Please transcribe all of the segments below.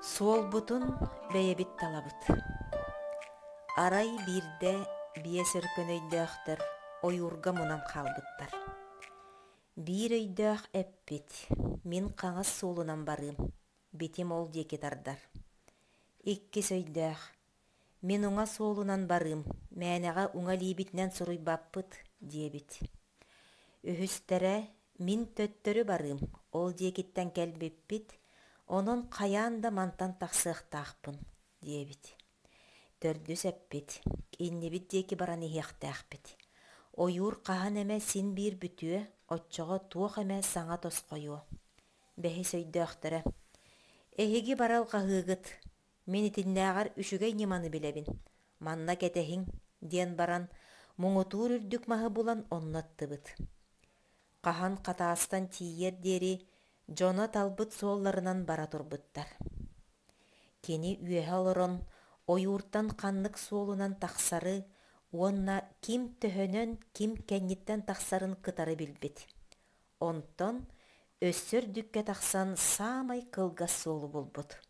Суол бутун бэйэбит талабыт. Арай бирде бие сөркөнөйдөөхтөр ойурга мунан халбыттар. Бир өйдөөх эппит, мин қаңас суолунан барым, битим ол диеки тардар. Иккис өйдөөх, мин уңа суолунан барым, мээнэҕэ уңа лиибитинэн суруй баппыт, диэбит. Үһүстэрэ мин төттөрү барым, ол диекиттен келбиппит, онон қаян да мантан тахсыахтаахпын, диэбит. Төрдүс эппит, иннибит диеки баран иһиэхтээхпит. Ойуур хаһан эмэ син биир бүтүө, оччоҕо туох эмэ саҥа тосхойуо. Бэһис өйдөөхтөрө. Эһиги барал хаһыагыт, мин итиннээҕэр үчүгэй ниманы билэбин. Манна кэтэһиҥ, диэн баран, муҥутуур үрдүк маһы булан онноттыбыт. Хаһан хатаастан тиийэр диэри, дьоно талбыт суолларынан бара турбуттар. Кини үөһэ олорон, ойууртан ханнык суолунан тахсары, уонна ким төһөнөн, ким кэнниттэн тахсарын кытары билбит. Онтон өссөр дүкке тахсан саамай кылгас суолу булбут.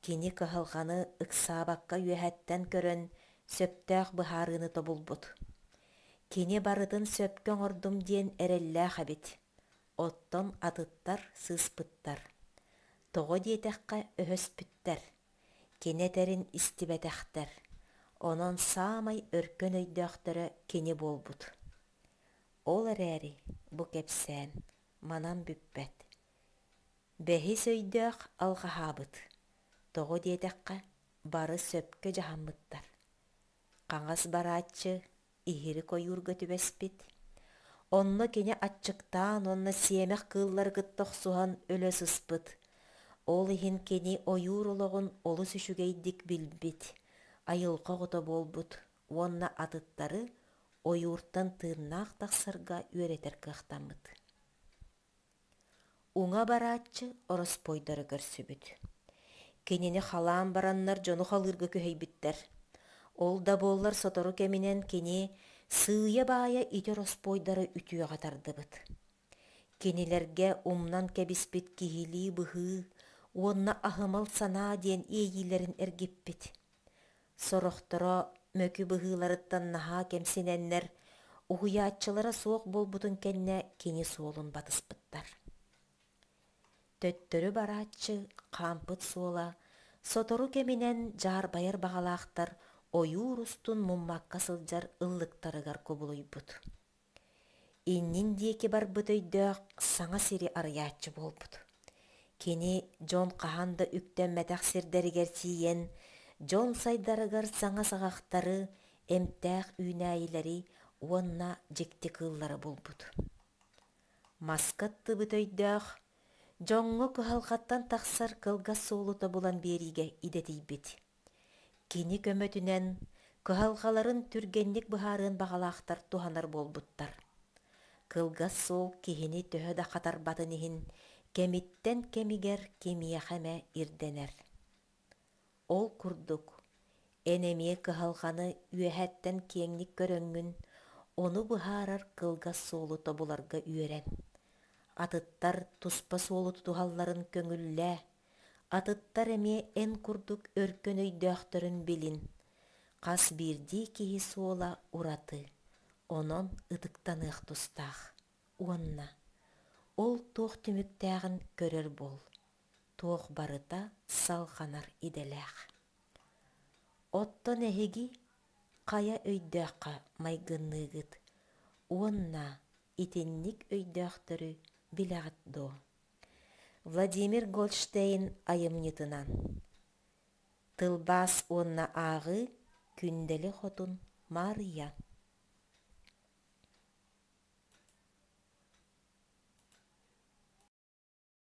Кини кыһылҕаны ыксаабакка үөһэттэн көрөн сөптөөх быһаарыыны тобулбут. Кини барытын сөпкөң ордум диэн эрэллээх эбит. Оттон атыттар сыыспыттар. Тоҕо диэтэххэ өһөспүттэр. Кинетэрин истибэтэхтэр. Онон саамай өркөн өйдөөхтөрө кини буолбут. Ол эрээри, бу кэпсээн, манан бүппэт. Бэһис өйдөөх алҕаһаабыт. Тоҕо диэтэххэ бары сөпкө дьаһаммыттар. Хаҥас барааччы иһирик ойуурга түбэспит. Онно кини аччыктаан, онно сиэмэх кыылларгыт тохсуһан өлө сыспыт. Ол иһин кини ойуур ологун олус үчүгэйдик билбит. Айылха оҕото буолбут, уонна атыттары ойууртан тыыннаах тахсарга үөретер кыахтаммыт. Уҥа барааччы ороспойдары көрсүбүт. Кинини халаан бараннар дьону халыырга күһэйбиттэр. Ол да буоллар сотору кэминэн кини сыыйа баая ити ороспойдары үтүөҕэ тардыбыт. Кинилерге умнан кэбиспит киһилии быһыы, уонна аһымал санаа диэн иэйиилэрин эргиппит. Сорохторо мөкү быһыыларыттан наһаа кэмсинэннэр, уһуяаччылара суох болбутун кэннэ кини суолун батыспыттар. Төттөрү барааччы хаампыт суола, сотору кэминэн жаарбайар баҕалаахтар ойуур устун муммакка сылдьар ыллыктарыгар кубулуйбут. Иннин диэки барбыт өйдөөх саҥа сири арыяаччы буолбут. Кини дьон хаһан да үктэн мэтэх сирдэригэр тиийэн, дьон сайдарыгар саҥа саҕахтары, эмтээх үүнээйилэри уонна дьикти кыыллары булбут. Маскаттыбыт өйдөөх, дьоҥҥо кыһалҕаттан тахсар кылгас суолута булан биэриге идэтийбит. Кини көмөтүнэн кыһалҕаларын түргэнник быһаарыын баҕалаахтар туһанар буолбуттар. Кылгас суол киһини төһө да хатарбатын иһин, кэмиттэн кэмигэр кимиэхэмэ ирдэнэр. Ол курдук, энемие кыһалҕаны үөһэттэн киэҥник көрөҥҥүн, ону быһаарар кылгас суолута буларга үөрэн. Атыттар туспа суолу тутуһалларын көҥүллээ, атыттар эмиэ эн курдук өркөн өйдөөхтөрүн билин. Хас биирдии киһи суола ураты, онон ытыктаныах тустаах. Уонна, ол туох түмүктээҕин көрөр буол. Туох барыта салханар иделээх. Оттон эһиги хая өйдөөххэ майгынныыгыт. Уонна итинник өйдөөхтөрү билэҕит дуо. Владимир Голштейн айымньытынан. Тылбаас уонна ааҕы күндели хотун Мария.